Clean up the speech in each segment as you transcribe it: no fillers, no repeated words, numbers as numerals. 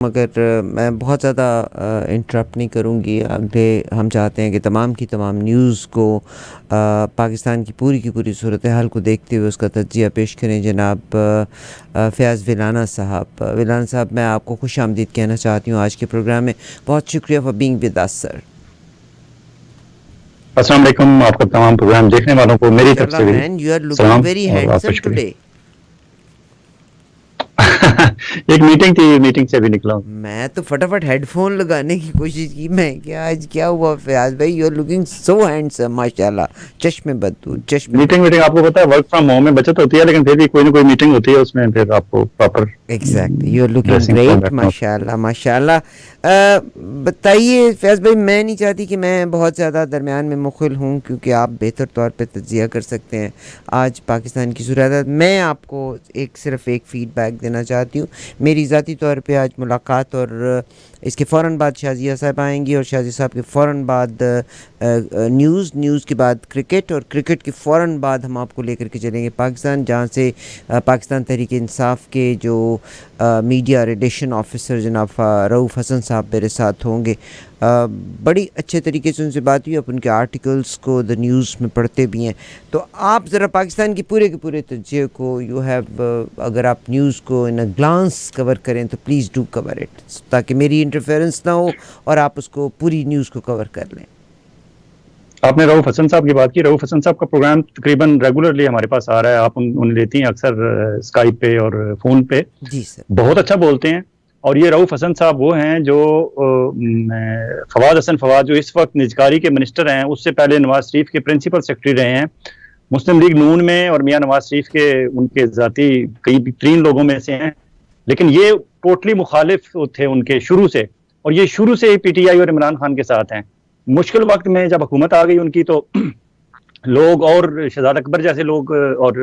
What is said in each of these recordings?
मगर मैं बहुत ज़्यादा इंटरप्ट नहीं करूँगी। आगे हम चाहते हैं कि तमाम की तमाम न्यूज़ को पाकिस्तान की पूरी सूरत हाल को देखते हुए उसका तज्ज़िया पेश करें जनाब फ़याज़ विलाना साहब। विलाना साहब, मैं आपको खुशामदीद कहना चाहती हूँ आज के प्रोग्राम में। बहुत शुक्रिया for being with us sir. अस्सलाम वालेकुम, आपका तमाम प्रोग्राम देखने वालों को मेरी तरफ माशाल्लाह से भी मैन, यू आर लुकिंग सलाम वेरी और आपका हैंडसम शुक्रिया। टुडे। एक मीटिंग थी, मीटिंग से अभी निकला हूँ। मैं तो फटाफट हेडफोन लगाने की कोशिश की। मैं क्या आज क्या हुआ फ़याज़ भाई, you are looking so handsome माशाल्लाह। चश्मे बद्दू, चश्मे मीटिंग बद्दू। मीटिंग आपको पता है, वर्क फ्रॉम होम में बचत होती है, लेकिन फिर भी कोई ना कोई मीटिंग होती है, उसमें फिर आपको proper exactly, you are looking dressing for great that not. माशाल्लाह माशाल्लाह। बताइए फैज़ भाई, मैं नहीं चाहती कि मैं बहुत ज़्यादा दरमियान में मुखिल हूँ क्योंकि आप बेहतर तौर पे तज्ज़िया कर सकते हैं आज पाकिस्तान की सूरत। मैं आपको सिर्फ़ एक फ़ीडबैक देना चाहती हूँ। मेरी ज़ाती तौर पे आज मुलाकात और इसके फ़ौरन बाद शाज़िया साहब आएंगी और शाज़िया साहब के फ़ौरन बाद न्यूज़ के बाद क्रिकेट और क्रिकेट के फ़ौरन बाद हम आपको लेकर के चलेंगे पाकिस्तान, जहाँ से पाकिस्तान तहरीक इंसाफ के जो मीडिया रिलेशन ऑफिसर जनाब रऊफ़ हसन साहब मेरे साथ होंगे। बड़ी अच्छे तरीके से उनसे बात हुई। आप उनके आर्टिकल्स को द न्यूज़ में पढ़ते भी हैं, तो आप ज़रा पाकिस्तान के पूरे तज्ज़िये को यू हैव अगर आप न्यूज़ को इन अ ग्लांस कवर करें तो प्लीज़ डू कवर इट, ताकि मेरी इंटरफेरेंस ना हो और आप उसको पूरी न्यूज़ को कवर कर लें। आपने रऊफ हसन साहब की बात की। रऊफ हसन साहब का प्रोग्राम तकरीबन रेगुलरली हमारे पास आ रहा है। आप उन्हें लेती हैं अक्सर स्काइप पे और फ़ोन पे। जी सर। बहुत अच्छा बोलते हैं। और ये रऊफ हसन साहब वो हैं जो फवाद हसन फवाद जो इस वक्त निजकारी के मिनिस्टर हैं, उससे पहले नवाज शरीफ के प्रिंसिपल सेक्रेटरी रहे हैं मुस्लिम लीग नून में, और मियां नवाज शरीफ के उनके ज़ाती कई 3 लोगों में से हैं। लेकिन ये टोटली मुखालिफ थे उनके शुरू से, और ये शुरू से ही पीटीआई और इमरान खान के साथ हैं। मुश्किल वक्त में जब हुकूमत आ गई उनकी, तो लोग और शहजाद अकबर जैसे लोग और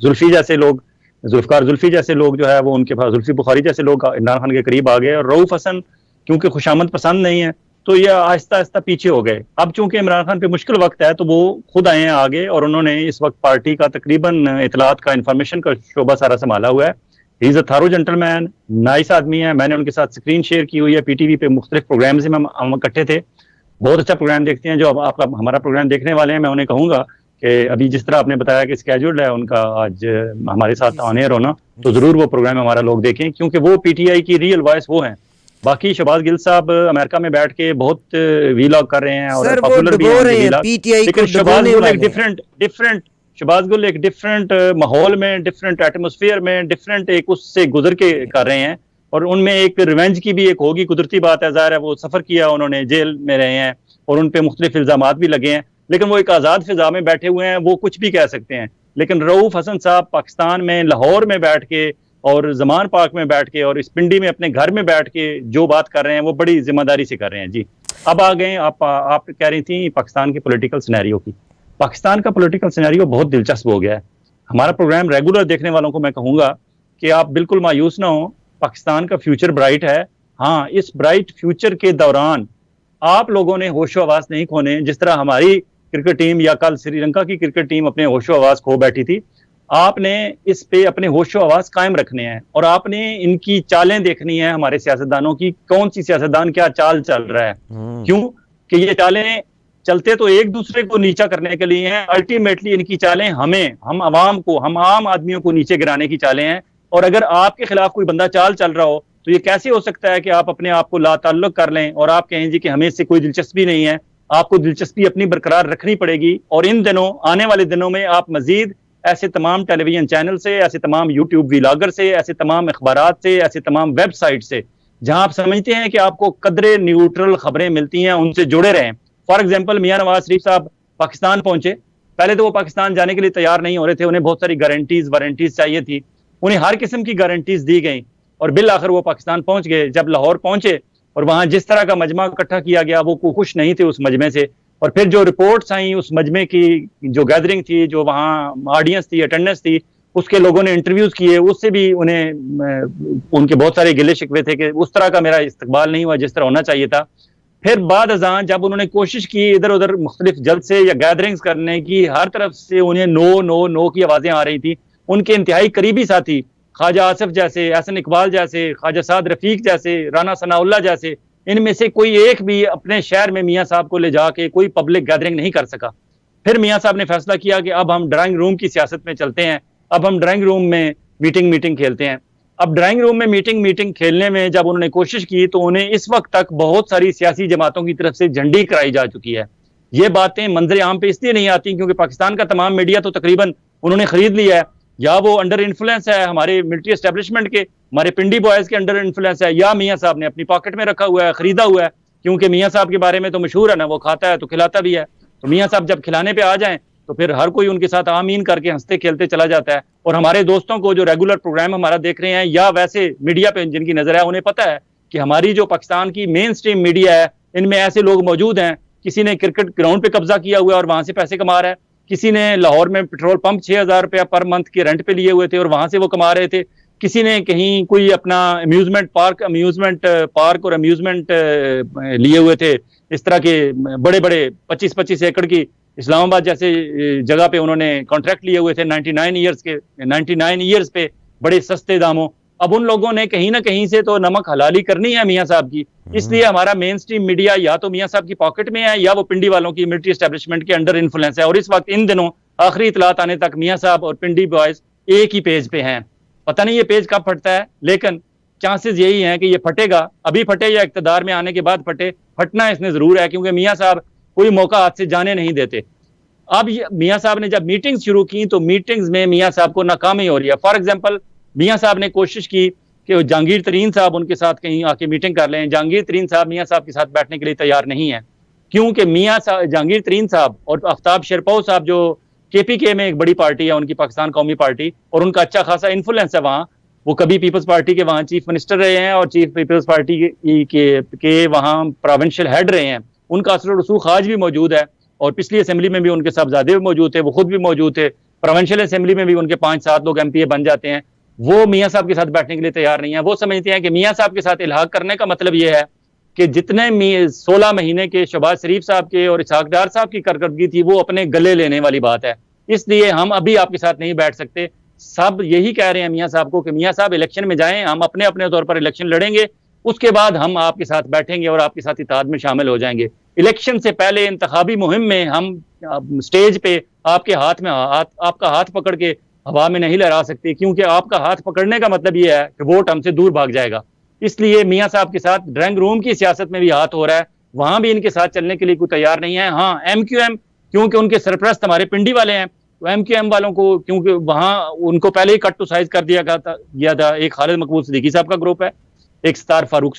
जुल्फी जैसे लोग, जुल्फकार जुल्फी जैसे लोग जो है वो उनके पास, जुल्फी बुखारी जैसे लोग इमरान खान के करीब आ गए। और रऊफ हसन क्योंकि खुशामद पसंद नहीं है, तो ये आहिस्ता आहिस्ता पीछे हो गए। अब चूंकि इमरान खान पे मुश्किल वक्त है, तो वो खुद आए हैं आगे, और उन्होंने इस वक्त पार्टी का तकरीबन इतलात का, इंफॉर्मेशन का शोबा सारा संभाला हुआ है। ही इज़ अ थारो जेंटलमैन, नाइस आदमी है। मैंने उनके साथ स्क्रीन शेयर की हुई है, पीटीवी पे मुख्तलिफ प्रोग्राम में हम इकट्ठे थे। बहुत अच्छा प्रोग्राम देखते हैं। जो अब आप हमारा प्रोग्राम देखने वाले हैं, मैं उन्हें कहूंगा कि अभी जिस तरह आपने बताया कि स्केड्यूल्ड है उनका आज हमारे साथ जी ऑन सर। एयर होना, तो जी जरूर सर। वो प्रोग्राम हमारा लोग देखें, क्योंकि वो पीटीआई की रियल वॉइस वो हैं। बाकी शहबाज गिल साहब अमेरिका में बैठ के बहुत वीलॉग कर रहे हैं और सर वो पॉपुलर भी हैं डुबो उनके रहे हैं, वीलॉग। पीटीआई को लेकिन शहबाज डुबोने गुल एक वाले हैं। डिफरेंट डिफरेंट शहबाज गुल एक डिफरेंट माहौल में, डिफरेंट एटमोसफियर में, डिफरेंट एक उससे गुजर के कर रहे हैं। और उनमें एक रिवेंज की भी एक होगी, कुदरती बात है, ज़ाहिर है वो सफ़र किया, उन्होंने जेल में रहे हैं और उन पर मुख्तलिफ इल्ज़ाम भी लगे हैं। लेकिन वो एक आज़ाद फिजा में बैठे हुए हैं, वो कुछ भी कह सकते हैं। लेकिन रऊफ हसन साहब पाकिस्तान में लाहौर में बैठ के और जमान पार्क में बैठ के और इस पिंडी में अपने घर में बैठ के जो बात कर रहे हैं, वो बड़ी जिम्मेदारी से कर रहे हैं। जी, अब आ गए आप कह रही थी पाकिस्तान के पॉलिटिकल सिनेरियो की। पाकिस्तान का पॉलिटिकल सिनेरियो बहुत दिलचस्प हो गया है। हमारा प्रोग्राम रेगुलर देखने वालों को मैं कहूंगा कि आप बिल्कुल मायूस ना हो, पाकिस्तान का फ्यूचर ब्राइट है। हाँ, इस ब्राइट फ्यूचर के दौरान आप लोगों ने होशो आवाज नहीं खोने। जिस तरह हमारी क्रिकेट टीम या कल श्रीलंका की क्रिकेट टीम अपने होशो आवाज खो बैठी थी, आपने इस पे अपने होशो आवाज कायम रखने हैं, और आपने इनकी चालें देखनी है, हमारे सियासतदानों की, कौन सी सियासतदान क्या चाल चल रहा है। क्यों कि ये चालें चलते तो एक दूसरे को नीचा करने के लिए हैं, अल्टीमेटली इनकी चालें हम आवाम को, हम आम आदमियों को नीचे गिराने की चालें हैं। और अगर आपके खिलाफ कोई बंदा चाल चल रहा हो, तो ये कैसे हो सकता है कि आप अपने आप को लाताल्लुक कर लें और आप कहें जी कि हमें इससे कोई दिलचस्पी नहीं है। आपको दिलचस्पी अपनी बरकरार रखनी पड़ेगी। और इन दिनों, आने वाले दिनों में आप मजीद ऐसे तमाम टेलीविजन चैनल से, ऐसे तमाम यूट्यूब व्लॉगर से, ऐसे तमाम अखबारात से, ऐसे तमाम वेबसाइट से, जहां आप समझते हैं कि आपको कदरे न्यूट्रल खबरें मिलती हैं, उनसे जुड़े रहें। फॉर एग्जाम्पल, मियां नवाज शरीफ साहब पाकिस्तान पहुंचे। पहले तो वो पाकिस्तान जाने के लिए तैयार नहीं हो रहे थे, उन्हें बहुत सारी गारंटीज वारंटीज चाहिए थी। उन्हें हर किस्म की गारंटीज दी गई, और बिल आखिर वो पाकिस्तान पहुंच गए। जब लाहौर पहुंचे और वहां जिस तरह का मजमा इकट्ठा किया गया, वो खुश नहीं थे उस मजमे से। और फिर जो रिपोर्ट्स आई उस मजमे की, जो गैदरिंग थी, जो वहाँ ऑडियंस थी, अटेंडेंस थी, उसके लोगों ने इंटरव्यूज किए, उससे भी उन्हें उनके बहुत सारे गिले शिकवे थे कि उस तरह का मेरा इस्तकबाल नहीं हुआ जिस तरह होना चाहिए था। फिर बाद अजान जब उन्होंने कोशिश की इधर उधर मुख्तलिफ जलसे या गैदरिंग्स करने की, हर तरफ से उन्हें नो नो नो की आवाजें आ रही थी। उनके इंतहाई करीबी साथी ख्वाजा आसिफ जैसे, एहसन इकबाल जैसे, ख्वाजा साद रफीक जैसे, राना सनाउल्लाह जैसे, इनमें से कोई एक भी अपने शहर में मियाँ साहब को ले जाके कोई पब्लिक गैदरिंग नहीं कर सका। फिर मियाँ साहब ने फैसला किया कि अब हम ड्राइंग रूम की सियासत में चलते हैं, अब हम ड्राइंग रूम में मीटिंग खेलते हैं। अब ड्राइंग रूम में मीटिंग खेलने में जब उन्होंने कोशिश की तो उन्हें इस वक्त तक बहुत सारी सियासी जमातों की तरफ से झंडी कराई जा चुकी है। ये बातें मंजर आम पे इसलिए नहीं आती क्योंकि पाकिस्तान का तमाम मीडिया तो तकरीबन उन्होंने खरीद लिया है, या वो अंडर इन्फ्लुएंस है हमारे मिलिट्री एस्टेब्लिशमेंट के, हमारे पिंडी बॉयज के अंडर इन्फ्लुएंस है, या मियाँ साहब ने अपनी पॉकेट में रखा हुआ है, खरीदा हुआ है। क्योंकि मियाँ साहब के बारे में तो मशहूर है ना, वो खाता है तो खिलाता भी है। तो मियाँ साहब जब खिलाने पे आ जाएं तो फिर हर कोई उनके साथ आमीन करके हंसते खेलते चला जाता है। और हमारे दोस्तों को जो रेगुलर प्रोग्राम हमारा देख रहे हैं या वैसे मीडिया पे जिनकी नजर है, उन्हें पता है कि हमारी जो पाकिस्तान की मेन स्ट्रीम मीडिया है, इनमें ऐसे लोग मौजूद हैं, किसी ने क्रिकेट ग्राउंड पे कब्जा किया हुआ है और वहां से पैसे कमा रहा है, किसी ने लाहौर में पेट्रोल पंप 6,000 रुपया पर मंथ के रेंट पे लिए हुए थे और वहां से वो कमा रहे थे, किसी ने कहीं कोई अपना अम्यूजमेंट पार्क और अम्यूजमेंट लिए हुए थे, इस तरह के बड़े बड़े 25-25 एकड़ की इस्लामाबाद जैसे जगह पे उन्होंने कॉन्ट्रैक्ट लिए हुए थे 99 ईयर्स पे बड़े सस्ते दामों। अब उन लोगों ने कहीं ना कहीं से तो नमक हलाली करनी है मियाँ साहब की, इसलिए हमारा मेन स्ट्रीम मीडिया या तो मियाँ साहब की पॉकेट में है या वो पिंडी वालों की मिलिट्री एस्टेब्लिशमेंट के अंडर इन्फ्लुएंस है। और इस वक्त इन दिनों आखिरी इतलात आने तक मियाँ साहब और पिंडी बॉयज एक ही पेज पे हैं। पता नहीं ये पेज कब फटता है, लेकिन चांसेस यही हैं कि ये फटेगा, अभी फटे या इक्तदार में आने के बाद फटे, फटना इसने जरूर है क्योंकि मियाँ साहब कोई मौका हाथ से जाने नहीं देते। अब मियाँ साहब ने जब मीटिंग्स शुरू की तो मीटिंग्स में मियाँ साहब को नाकामी हो रही है। फॉर एग्जांपल मियाँ साहब ने कोशिश की कि जहांगीर तरीन साहब उनके साथ कहीं आके मीटिंग कर लें, जहांगीर तरीन साहब मियाँ साहब के साथ बैठने के लिए तैयार नहीं है, क्योंकि जहांगीर तरीन साहब और आफ्ताब शेरपाव साहब जो केपीके में एक बड़ी पार्टी है उनकी, पाकिस्तान कौमी पार्टी, और उनका अच्छा खासा इन्फ्लुएंस है वहाँ, वो कभी पीपल्स पार्टी के वहाँ चीफ मिनिस्टर रहे हैं और चीफ पीपल्स पार्टी के वहाँ प्रोविंशियल हेड रहे हैं, उनका असर रसूख आज भी मौजूद है। और पिछली असेंबली में भी उनके साहबजादे भी मौजूद थे, वो खुद भी मौजूद थे, प्रोविंशियल असेंबली में भी उनके 5-7 लोग एमपीए बन जाते हैं। वो मियाँ साहब के साथ बैठने के लिए तैयार नहीं है। वो समझते हैं कि मियाँ साहब के साथ इल्हाक करने का मतलब ये है कि जितने 16 महीने के शहबाज शरीफ साहब के और इसहाक डार साहब की कारकर्दगी थी वो अपने गले लेने वाली बात है, इसलिए हम अभी आपके साथ नहीं बैठ सकते। सब यही कह रहे हैं मियाँ साहब को कि मियाँ साहब इलेक्शन में जाएं, हम अपने अपने तौर पर इलेक्शन लड़ेंगे, उसके बाद हम आपके साथ बैठेंगे और आपके साथ इत्तेहाद में शामिल हो जाएंगे। इलेक्शन से पहले इंतखाबी मुहिम में हम स्टेज पे आपका हाथ पकड़ के हवा में नहीं लहरा सकते, क्योंकि आपका हाथ पकड़ने का मतलब ये है कि वोट हमसे दूर भाग जाएगा। इसलिए मियाँ साहब के साथ ड्राइंग रूम की सियासत में भी हाथ हो रहा है, वहां भी इनके साथ चलने के लिए कोई तैयार नहीं है। हाँ, MQM, क्योंकि उनके सरपरस्त हमारे पिंडी वाले हैं, तो MQM वालों को क्योंकि वहां उनको पहले ही कट टू साइज कर दिया गया था। एक खालिद मकबूल सिद्दीकी साहब का ग्रुप है, एक फारूक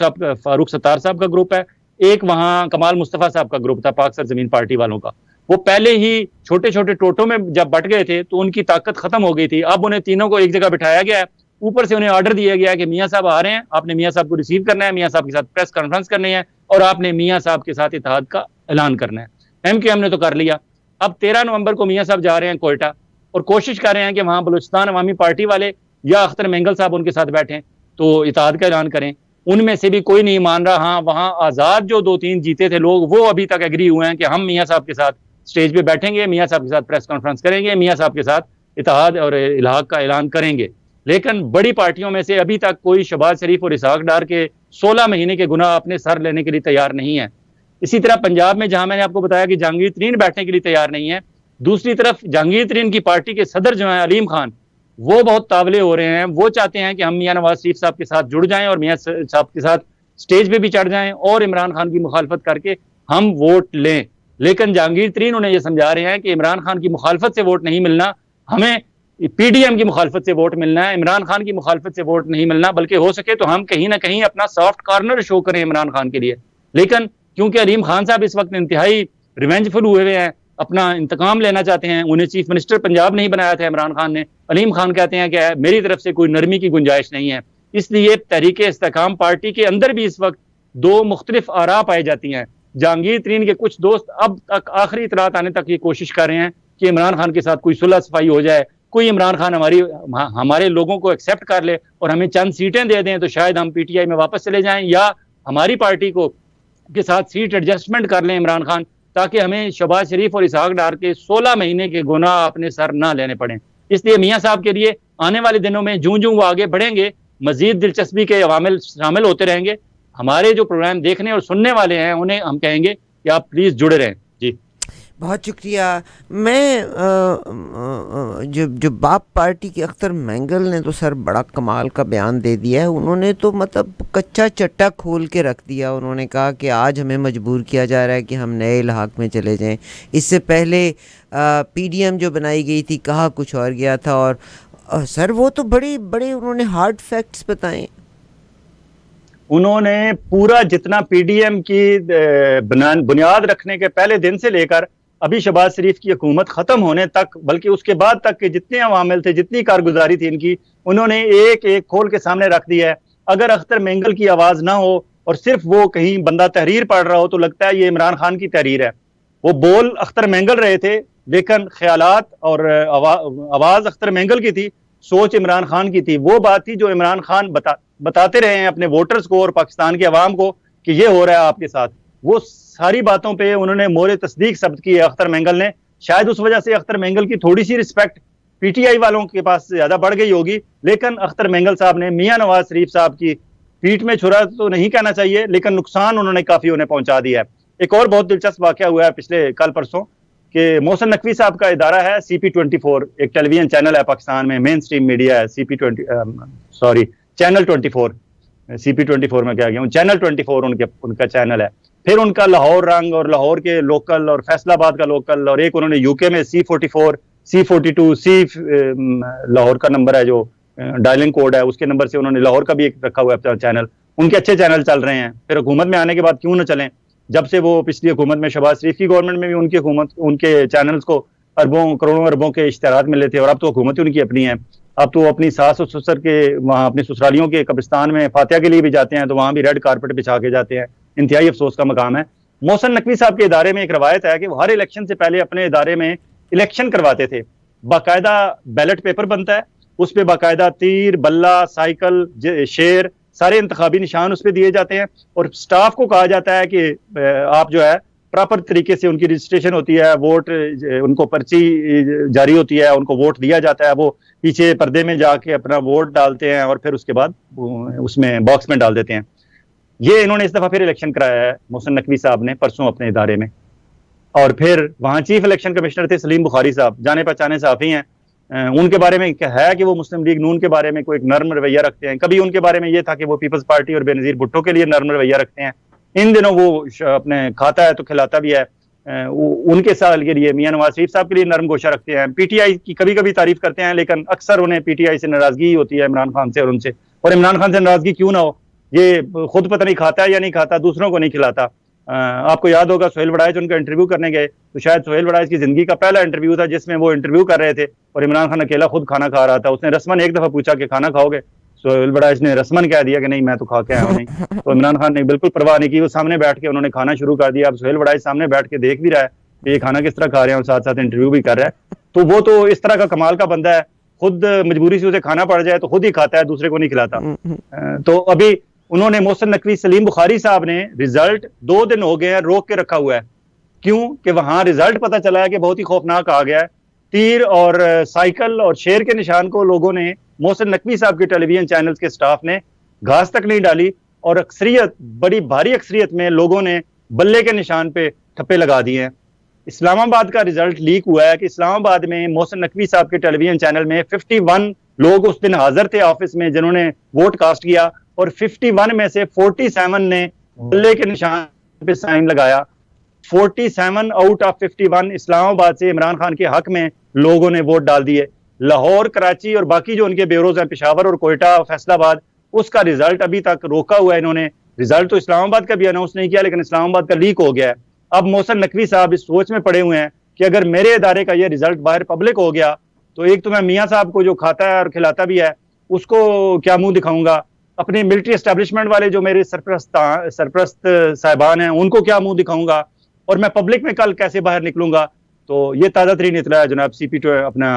सत्तार साहब का ग्रुप है, एक वहां कमाल मुस्तफा साहब का ग्रुप था पाक सरजमीन पार्टी वालों का। वो पहले ही छोटे छोटे टोटों में जब बट गए थे तो उनकी ताकत खत्म हो गई थी। अब उन्हें तीनों को एक जगह बिठाया गया है, ऊपर से उन्हें ऑर्डर दिया गया है कि मियाँ साहब आ रहे हैं, आपने मियाँ साहब को रिसीव करना है, मियाँ साहब के साथ प्रेस कॉन्फ्रेंस करनी है और आपने मियाँ साहब के साथ इत्तेहाद का ऐलान करना है। MQM ने तो कर लिया। अब 13 नवंबर को मियाँ साहब जा रहे हैं कोयटा और कोशिश कर रहे हैं कि वहां बलूचिस्तान अवामी पार्टी वाले या अख्तर मेंगल साहब उनके साथ बैठे तो इत्तेहाद का ऐलान करें। उनमें से भी कोई नहीं मान रहा। हाँ, वहां आजाद जो 2-3 जीते थे लोग, वो अभी तक एग्री हुए हैं कि हम मियाँ साहब के साथ स्टेज पे बैठेंगे, मियाँ साहब के साथ प्रेस कॉन्फ्रेंस करेंगे, मियाँ साहब के साथ इत्तेहाद और इल्हाक का ऐलान करेंगे। लेकिन बड़ी पार्टियों में से अभी तक कोई शहबाज शरीफ और इसहाक डार के 16 महीने के गुनाह अपने सर लेने के लिए तैयार नहीं है। इसी तरह पंजाब में जहां मैंने आपको बताया कि जहांगीर तरीन बैठने के लिए तैयार नहीं है, दूसरी तरफ जहांगीर तरीन की पार्टी के सदर जो है अलीम खान, वो बहुत तावले हो रहे हैं। वो चाहते हैं कि हम मियाँ नवाज शरीफ साहब के साथ जुड़ जाएं और मियाँ साहब के साथ स्टेज पे भी चढ़ जाएं और इमरान खान की मुखालफत करके हम वोट लें। लेकिन जहांगीर तरीन उन्हें यह समझा रहे हैं कि इमरान खान की मुखालफत से वोट नहीं मिलना, हमें PDM की मुखालफत से वोट मिलना है, इमरान खान की मुखालफत से वोट नहीं मिलना, बल्कि हो सके तो हम कहीं ना कहीं अपना सॉफ्ट कॉर्नर शो करें इमरान खान के लिए। लेकिन क्योंकि अलीम खान साहब इस वक्त इंतहाई रिवेंजफुल हुए हुए हैं, अपना इंतकाम लेना चाहते हैं, उन्हें चीफ मिनिस्टर पंजाब नहीं बनाया था इमरान खान ने। अलीम खान कहते हैं कि मेरी तरफ से कोई नरमी की गुंजाइश नहीं है। इसलिए तहरीक इस्तेकाम पार्टी के अंदर भी इस वक्त दो मुख्तलिफ आरा पाई जाती हैं। जहांगीर तरीन के कुछ दोस्त अब तक आखिरी इतलात आने तक ये कोशिश कर रहे हैं कि इमरान खान के साथ कोई सुलह सफाई हो जाए, कोई इमरान खान हमारे लोगों को एक्सेप्ट कर ले और हमें चंद सीटें दे दें तो शायद हम PTI में वापस चले जाएं, या हमारी पार्टी को के साथ सीट एडजस्टमेंट कर लें इमरान खान, ताकि हमें शहबाज शरीफ और इसहाक डार के 16 महीने के गुनाह अपने सर ना लेने पड़े। इसलिए मियाँ साहब के लिए आने वाले दिनों में जूं जूं वो आगे बढ़ेंगे, मजीद दिलचस्पी के अवामिल शामिल होते रहेंगे। हमारे जो प्रोग्राम देखने और सुनने वाले हैं उन्हें हम कहेंगे कि आप प्लीज़ जुड़े रहें। जी बहुत शुक्रिया। मैं जो जो बाप पार्टी के अख्तर मैंगल ने तो सर बड़ा कमाल का बयान दे दिया है। उन्होंने तो मतलब कच्चा चट्टा खोल के रख दिया। उन्होंने कहा कि आज हमें मजबूर किया जा रहा है कि हम नए इलाहाक में चले जाएं। इससे पहले पीडीएम जो बनाई गई थी कहा कुछ और गया था। और सर वो तो बड़े बड़े उन्होंने हार्ड फैक्ट्स बताए। उन्होंने पूरा जितना पीडीएम की बुनियाद रखने के पहले दिन से लेकर अभी शहबाज शरीफ की हुकूमत खत्म होने तक, बल्कि उसके बाद तक के जितने अवामिल थे, जितनी कारगुजारी थी इनकी, उन्होंने एक एक खोल के सामने रख दिया है। अगर अख्तर मैंगल की आवाज ना हो और सिर्फ वो कहीं बंदा तहरीर पढ़ रहा हो तो लगता है ये इमरान खान की तहरीर है। वो बोल अख्तर मैंगल रहे थे लेकिन ख्यालात और आवाज अख्तर मैंगल की थी, सोच इमरान खान की थी। वो बात थी जो इमरान खान बताते रहे हैं अपने वोटर्स को और पाकिस्तान के अवाम को कि ये हो रहा है आपके साथ। वो सारी बातों पे उन्होंने मोरे तस्दीक शब्द की है अख्तर मैंगल ने। शायद उस वजह से अख्तर मैंगल की थोड़ी सी रिस्पेक्ट पीटीआई वालों के पास ज्यादा बढ़ गई होगी। लेकिन अख्तर मैंगल साहब ने मियां नवाज शरीफ साहब की पीठ में छुरा तो नहीं कहना चाहिए, लेकिन नुकसान उन्होंने काफी उन्हें पहुंचा दिया है। एक और बहुत दिलचस्प वाकया हुआ है पिछले कल परसों कि मोहसिन नकवी साहब का इदारा है CP24, एक टेलीविजन चैनल है पाकिस्तान में, मेन स्ट्रीम मीडिया है। चैनल 24, CP24 में क्या गया, चैनल 24 उनका चैनल है। फिर उनका लाहौर रंग और लाहौर के लोकल और फैसलाबाद का लोकल, और एक उन्होंने यूके में C44, C42 लाहौर का नंबर है जो डायलिंग कोड है, उसके नंबर से उन्होंने लाहौर का भी एक रखा हुआ है चैनल। उनके अच्छे चैनल चल रहे हैं। फिर हुकूमत में आने के बाद क्यों ना चलें, जब से वो पिछली हुकूमत में शहबाज शरीफ की गवर्नमेंट में भी उनकी हुकूमत उनके चैनल्स को अरबों करोड़ों अरबों के इश्तेहारात मिले थे, और अब तो हुकूमत उनकी अपनी है। अब तो अपनी सास और ससुर के वहाँ अपनी ससुरालियों के कब्रिस्तान में फातिहा के लिए भी जाते हैं तो वहाँ भी रेड कारपेट बिछा के जाते हैं। इंतहाई अफसोस का मकाम है। मोहसिन नकवी साहब के इदारे में एक रवायत है कि वो हर इलेक्शन से पहले अपने इदारे में इलेक्शन करवाते थे। बाकायदा बैलेट पेपर बनता है, उस पर बाकायदा तीर, बल्ला, साइकिल, शेर, सारे इंतखाबी निशान उस पर दिए जाते हैं, और स्टाफ को कहा जाता है कि आप जो है प्रॉपर तरीके से उनकी रजिस्ट्रेशन होती है, वोट उनको पर्ची जारी होती है, उनको वोट दिया जाता है, वो पीछे पर्दे में जाके अपना वोट डालते हैं और फिर उसके बाद उसमें बॉक्स में डाल देते हैं। ये इन्होंने इस दफा फिर इलेक्शन कराया है मोहसिन नकवी साहब ने परसों अपने इदारे में। और फिर वहां चीफ इलेक्शन कमिश्नर थे सलीम बुखारी साहब, जाने पहचाने साफी हैं। उनके बारे में है कि वो मुस्लिम लीग नून के बारे में कोई एक नर्म रवैया रखते हैं। कभी उनके बारे में ये था कि वो पीपल्स पार्टी और बेनजीर भुट्टो के लिए नर्म रवैया रखते हैं। इन दिनों वो अपने खाता है तो खिलाता भी है। उनके साल के लिए मियां नवाज शरीफ साहब के लिए नरम गोशा रखते हैं। पीटीआई की कभी कभी तारीफ करते हैं, लेकिन अक्सर उन्हें पीटीआई से नाराजगी होती है, इमरान खान से और उनसे। और इमरान खान से नाराजगी क्यों ना हो, ये खुद पता नहीं खाता है या नहीं खाता, दूसरों को नहीं खिलाता। आपको याद होगा सोहेल वड़ाइच उनका इंटरव्यू करने गए तो शायद सोहेल वड़ाइच की जिंदगी का पहला इंटरव्यू था जिसमें वो इंटरव्यू कर रहे थे और इमरान खान अकेला खुद खाना खा रहा था। उसने रस्मन एक दफा पूछा कि खाना खाओगे, सोहेल वड़ाइच ने रस्मन कह दिया कि नहीं मैं तो खा के आया हूं नहीं। तो इमरान खान ने बिल्कुल परवाह नहीं की, वो सामने बैठ के उन्होंने खाना शुरू कर दिया। अब सोहेल वड़ाइच सामने बैठ के देख भी रहा है कि ये खाना किस तरह खा रहे हैं और साथ साथ इंटरव्यू भी कर रहा है। तो वो तो इस तरह का कमाल का बंदा है, खुद मजबूरी से उसे खाना पड़ जाए तो खुद ही खाता है, दूसरे को नहीं खिलाता। तो अभी उन्होंने मोहसिन नकवी सलीम बुखारी साहब ने रिजल्ट 2 दिन हो गए हैं रोक के रखा हुआ है। क्यों कि वहां रिजल्ट पता चला है कि बहुत ही खौफनाक आ गया है। तीर और साइकिल और शेर के निशान को लोगों ने मोहसिन नकवी साहब के टेलीविजन चैनल्स के स्टाफ ने घास तक नहीं डाली, और अक्सरियत, बड़ी भारी अक्सरियत में लोगों ने बल्ले के निशान पे ठप्पे लगा दिए हैं। इस्लामाबाद का रिजल्ट लीक हुआ है कि इस्लामाबाद में मोहसिन नकवी साहब के टेलीविजन चैनल में 51 लोग उस दिन हाजिर थे ऑफिस में जिन्होंने वोट कास्ट किया, और 51 में से 47 ने बल्ले के निशान पे साइन लगाया। 47 आउट ऑफ 51 इस्लामाबाद से इमरान खान के हक में लोगों ने वोट डाल दिए। लाहौर, कराची और बाकी जो उनके ब्यूरोज हैं, पेशावर और कोयटा, फैसलाबाद, उसका रिजल्ट अभी तक रोका हुआ है इन्होंने। रिजल्ट तो इस्लामाबाद का भी अनाउंस नहीं किया, लेकिन इस्लामाबाद का लीक हो गया है। अब मोहसिन नकवी साहब इस सोच में पड़े हुए हैं कि अगर मेरे इदारे का ये रिजल्ट बाहर पब्लिक हो गया तो एक तो मैं मियाँ साहब को जो खाता है और खिलाता भी है उसको क्या मुंह दिखाऊंगा, अपने मिलिट्री एस्टेब्लिशमेंट वाले जो मेरे सरप्रस्त साहिबान हैं उनको क्या मुंह दिखाऊंगा, और मैं पब्लिक में कल कैसे बाहर निकलूंगा। तो ये ताज़ा तरीन इतला है जनाब अपना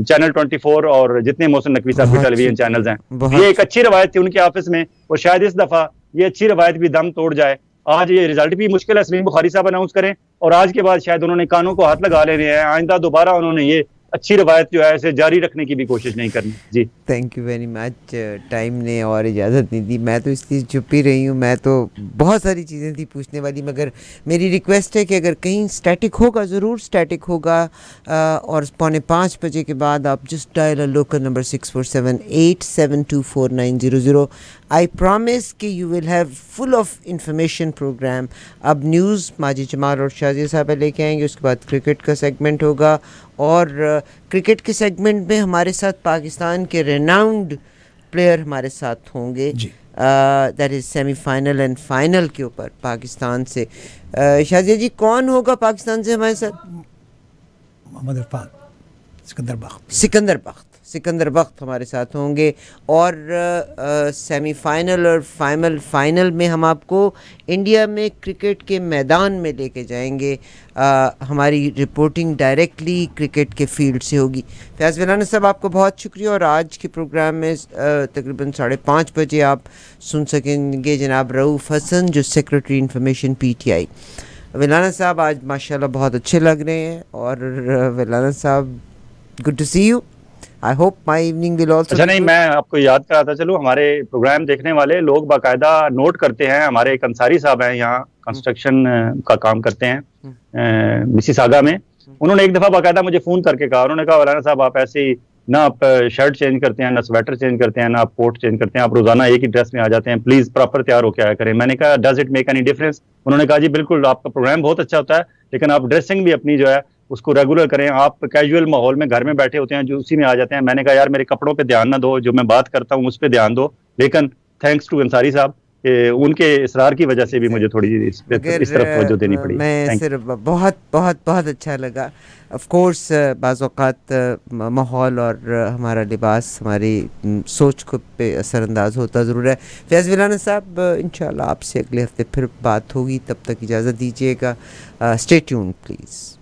चैनल 24 और जितने मोहसिन नकवी साहब के टेलीविजन चैनल्स हैं। ये एक अच्छी रवायत थी उनके ऑफिस में, और शायद इस दफा ये अच्छी रवायत भी दम तोड़ जाए। आज ये रिजल्ट भी मुश्किल है सलीम बुखारी साहब अनाउंस करें, और आज के बाद शायद उन्होंने कानों को हाथ लगा लेने हैं, आइंदा दोबारा उन्होंने ये अच्छी रवायत जो है इसे जारी रखने की भी कोशिश नहीं करनी। जी thank you very much. Time ने और इजाज़त नहीं दी, मैं तो इसलिए चुप ही रही हूँ। मैं तो बहुत सारी चीज़ें थी पूछने वाली, मगर मेरी रिक्वेस्ट है कि अगर कहीं स्टैटिक होगा, ज़रूर स्टैटिक होगा, और 4:45 के बाद आप just dial local number 6478724900। I promise कि you will have full of information programme. अब न्यूज़ माजिद जमाल और शाजिद साहब लेके आएंगे, उसके बाद क्रिकेट का सेगमेंट होगा, और क्रिकेट के सेगमेंट में हमारे साथ पाकिस्तान के रेनाउंड प्लेयर हमारे साथ होंगे। जी that is semifinal and final के ऊपर पाकिस्तान से। शाजिया जी, कौन होगा पाकिस्तान से हमारे साथ? मोहम्मद इरफान, सिकंदर बख्त हमारे साथ होंगे। और सेमीफाइनल और फाइनल में हम आपको इंडिया में क्रिकेट के मैदान में लेके जाएंगे। हमारी रिपोर्टिंग डायरेक्टली क्रिकेट के फील्ड से होगी। फैज़ विलाना साहब, आपको बहुत शुक्रिया। और आज के प्रोग्राम में तकरीबन 5:30 बजे आप सुन सकेंगे जनाब रऊफ़ हसन, जो सेक्रेटरी इंफॉर्मेशन PTI। विलाना साहब आज माशाल्लाह बहुत अच्छे लग रहे हैं। और विलाना साहब, good to see you. I hope my evening will also. अच्छा, नहीं, मैं आपको याद कराता चलूँ, हमारे प्रोग्राम देखने वाले लोग बाकायदा नोट करते हैं। हमारे एक अंसारी साहब हैं, यहाँ कंस्ट्रक्शन का काम करते हैं मिसिसागा में। उन्होंने एक दफ़ा बाकायदा मुझे फ़ोन करके कहा, उन्होंने कहा वलाना साहब आप ऐसे ही ना आप शर्ट चेंज करते हैं, ना स्वेटर चेंज करते हैं, ना आप कोट चेंज करते हैं, आप रोज़ाना एक ही ड्रेस में आ जाते हैं, प्लीज़ प्रॉपर तैयार होकर आया करें। मैंने कहा does it make any difference? उन्होंने कहा जी बिल्कुल, आपका प्रोग्राम बहुत अच्छा होता है, लेकिन आप ड्रेसिंग भी अपनी जो है उसको रेगुलर करें। आप कैजुअल माहौल में घर में बैठे होते हैं जो उसी में आ जाते हैं। मैंने कहा यार मेरे कपड़ों पे ध्यान ना दो, जो मैं बात करता हूँ उस पर ध्यान दो। लेकिन थैंक्स टू अंसारी साहब, उनके इसरार की वजह से भी मुझे थोड़ी इस तरफ तवज्जो देनी पड़ी। मैं सिर्फ बहुत बहुत बहुत अच्छा लगा। ऑफ कोर्स बाज़ औक़ात माहौल और हमारा लिबास हमारी सोच को पे असरअंदाज होता ज़रूर है। फैज़ विलाना साहब, इंशाल्लाह आपसे अगले हफ्ते फिर बात होगी, तब तक इजाज़त दीजिएगा। Stay tuned please.